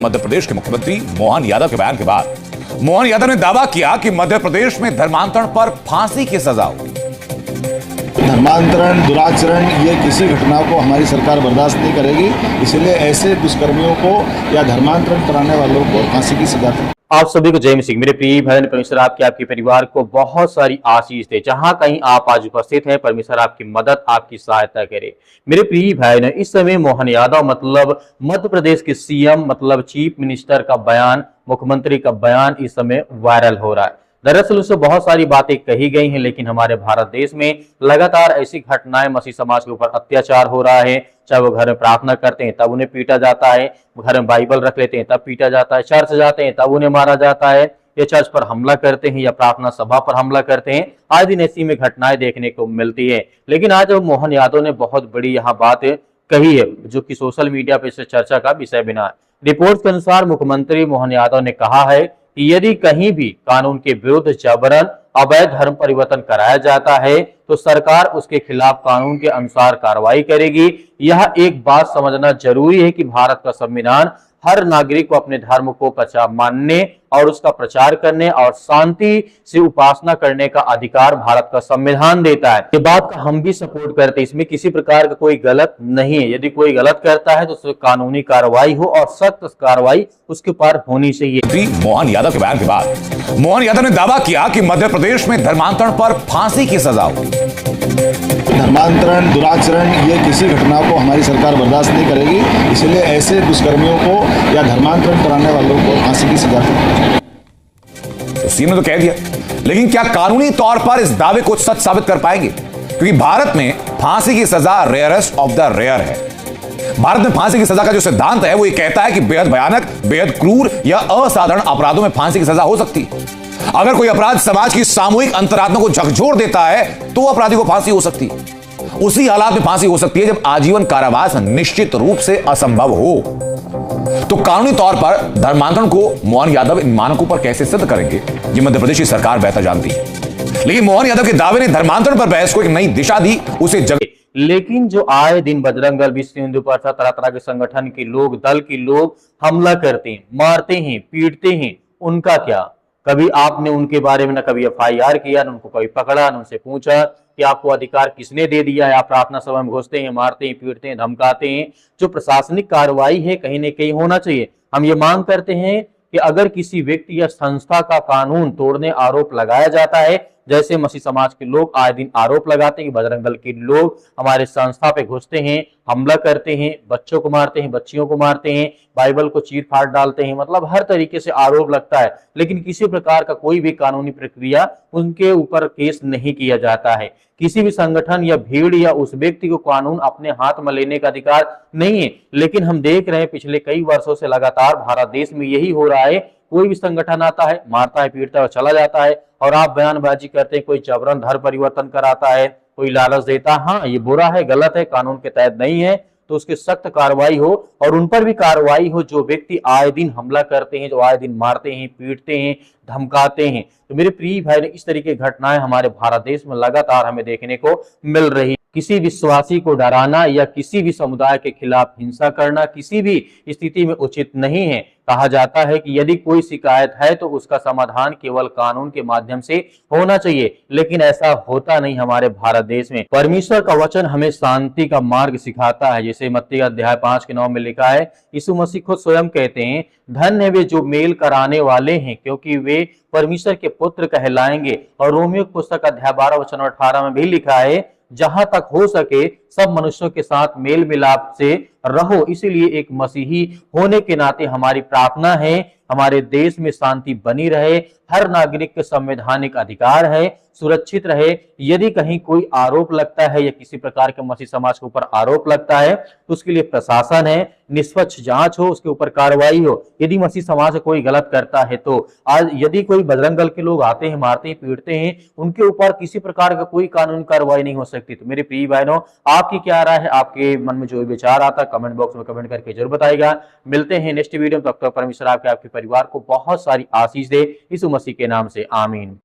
मध्य प्रदेश के मुख्यमंत्री मोहन यादव के बयान के बाद मोहन यादव ने दावा किया कि मध्य प्रदेश में धर्मांतरण पर फांसी की सजा होगी। धर्मांतरण, दुराचरण, ये किसी घटना को हमारी सरकार बर्दाश्त नहीं करेगी। इसलिए ऐसे दुष्कर्मियों को या धर्मांतरण कराने वालों को फांसी की सजा दें। आप सभी को जय मसीह। मेरे प्रिय भाई परमेश्वर आपके परिवार को बहुत सारी आशीष दे। जहां कहीं आप आज उपस्थित हैं, परमेश्वर आपकी मदद, आपकी सहायता करे। मेरे प्रिय भाई ने इस समय मोहन यादव मतलब मध्य प्रदेश के सीएम मतलब चीफ मिनिस्टर का बयान, मुख्यमंत्री का बयान इस समय वायरल हो रहा है। दरअसल उससे बहुत सारी बातें कही गई हैं, लेकिन हमारे भारत देश में लगातार ऐसी घटनाएं, मसीह समाज के ऊपर अत्याचार हो रहा है। चाहे वो घर में प्रार्थना करते हैं तब उन्हें पीटा जाता है, घर में बाइबल रख लेते हैं तब पीटा जाता है, चर्च जाते हैं तब उन्हें मारा जाता है, या चर्च पर हमला करते हैं या प्रार्थना सभा पर हमला करते हैं। आज दिन ऐसी में घटनाएं देखने को मिलती है। लेकिन आज मोहन यादव ने बहुत बड़ी यहाँ बात कही है, जो कि सोशल मीडिया पर इस चर्चा का विषय बना है। रिपोर्ट के अनुसार मुख्यमंत्री मोहन यादव ने कहा है कि यदि कहीं भी कानून के विरुद्ध जबरन अवैध धर्म परिवर्तन कराया जाता है तो सरकार उसके खिलाफ कानून के अनुसार कार्रवाई करेगी। यह एक बात समझना जरूरी है कि भारत का संविधान हर नागरिक को अपने धर्म को मानने और उसका प्रचार करने और शांति से उपासना करने का अधिकार भारत का संविधान देता है। ये बात का हम भी सपोर्ट करते हैं। इसमें किसी प्रकार का कोई गलत नहीं है। यदि कोई गलत करता है तो उससे कानूनी कार्रवाई हो और सख्त कार्रवाई उसके ऊपर होनी चाहिए। मोहन यादव के बयान के बाद मोहन यादव ने दावा किया कि मध्य प्रदेश में धर्मांतरण पर फांसी की सजा होगी। धर्मांतरण, दुराचरण, ये किसी घटना को हमारी सरकार बर्दाश्त नहीं करेगी। इसलिए ऐसे दुष्कर्मियों को या धर्मांतरण कराने वालों को फांसी की सजा दें। तो सीएम ने तो कह दिया, लेकिन क्या कानूनी तौर पर इस दावे को सच साबित कर पाएंगे? क्योंकि भारत में फांसी की सजा रेयरेस्ट ऑफ द रेयर है। भारत में फांसी की सजा का जो सिद्धांत है वो ये कहता है कि बेहद भयानक, बेहद क्रूर या असाधारण अपराधों में फांसी की सजा हो सकती है। अगर कोई अपराध समाज की सामूहिक अंतरात्मा को झकझोर देता है तो अपराधी को फांसी हो सकती है। उसी हालात में फांसी हो सकती है जब आजीवन कारावास निश्चित रूप से असंभव हो। तो कानूनी तौर पर धर्मांतरण को मोहन यादव इन मानकों पर कैसे सिद्ध करेंगे, ये मध्य प्रदेश की सरकार बेहतर जानती है। लेकिन मोहन यादव के दावे ने धर्मांतरण पर बहस को एक नई दिशा दी, उसे जगह। लेकिन जो आए दिन बजरंग दल, विश्व हिंदू परिषद, तरह तरह के संगठन के लोग, दल के लोग हमला करते हैं, मारते हैं, पीटते हैं, उनका क्या? कभी आपने उनके बारे में न कभी FIR किया, न उनको कभी पकड़ा, न उनसे पूछा कि आपको अधिकार किसने दे दिया है? आप प्रार्थना सभा में घुसते हैं, मारते हैं, पीटते हैं, धमकाते हैं। जो प्रशासनिक कार्रवाई है कहीं न कहीं होना चाहिए। हम ये मांग करते हैं कि अगर किसी व्यक्ति या संस्था का कानून तोड़ने आरोप लगाया जाता है, जैसे मसीह समाज के लोग आए दिन आरोप लगाते हैं कि बजरंग दल के लोग हमारे संस्था पे घुसते हैं, हमला करते हैं, बच्चों को मारते हैं, बच्चियों को मारते हैं, बाइबल को चीर फाड़ डालते हैं, मतलब हर तरीके से आरोप लगता है, लेकिन किसी प्रकार का कोई भी कानूनी प्रक्रिया उनके ऊपर केस नहीं किया जाता है। किसी भी संगठन या भीड़ या उस व्यक्ति को कानून अपने हाथ में लेने का अधिकार नहीं है। लेकिन हम देख रहे हैं पिछले कई वर्षों से लगातार भारत देश में यही हो रहा है। कोई भी संगठन आता है, मारता है, पीटता है और चला जाता है, और आप बयानबाजी करते हैं, कोई जबरन धर्म परिवर्तन कराता है, कोई लालच देता है। हाँ, ये बुरा है, गलत है, कानून के तहत नहीं है, तो उसकी सख्त कार्रवाई हो और उन पर भी कार्रवाई हो जो व्यक्ति आए दिन हमला करते हैं, जो आए दिन मारते हैं, पीटते हैं, धमकाते हैं। तो मेरे प्रिय भाई ने इस तरीके की घटनाएं हमारे भारत देश में लगातार हमें देखने को मिल रही। किसी विश्वासी को डराना या किसी भी समुदाय के खिलाफ हिंसा करना किसी भी स्थिति में उचित नहीं है। कहा जाता है कि यदि कोई शिकायत है तो उसका समाधान केवल कानून के माध्यम से होना चाहिए, लेकिन ऐसा होता नहीं हमारे भारत देश में। परमेश्वर का वचन हमें शांति का मार्ग सिखाता है। जैसे मत्ती अध्याय 5:9 में लिखा है, यीशु मसीह खुद स्वयं कहते हैं, धन्य है वे जो मेल कराने वाले हैं, क्योंकि वे परमेश्वर के पुत्र कहलाएंगे। और रोमियो की पुस्तक अध्याय 12:18 में भी लिखा है, जहां तक हो सके सब मनुष्यों के साथ मेल मिलाप से रहो। इसीलिए एक मसीही होने के नाते हमारी प्रार्थना है हमारे देश में शांति बनी रहे, हर नागरिक के संवैधानिक अधिकार है, सुरक्षित रहे। यदि कहीं कोई आरोप लगता है या किसी प्रकार के मसीह समाज के ऊपर आरोप लगता है तो उसके लिए प्रशासन है, निष्पक्ष जांच हो, उसके ऊपर कार्रवाई हो। यदि मसीह समाज कोई गलत करता है तो आज यदि कोई बजरंग दल के लोग आते हैं, मारते हैं, पीटते हैं, उनके ऊपर किसी प्रकार का कोई कानूनी कार्रवाई नहीं हो सकती। तो मेरे प्रिय बहनों, आपकी क्या राय है? आपके मन में जो विचार आता है कमेंट बॉक्स में कमेंट करके जरूर बताइएगा। मिलते हैं नेक्स्ट वीडियो में, तब तक परमेश्वर आपके परिवार को बहुत सारी आशीष दे। यीशु मसीह के नाम से आमीन।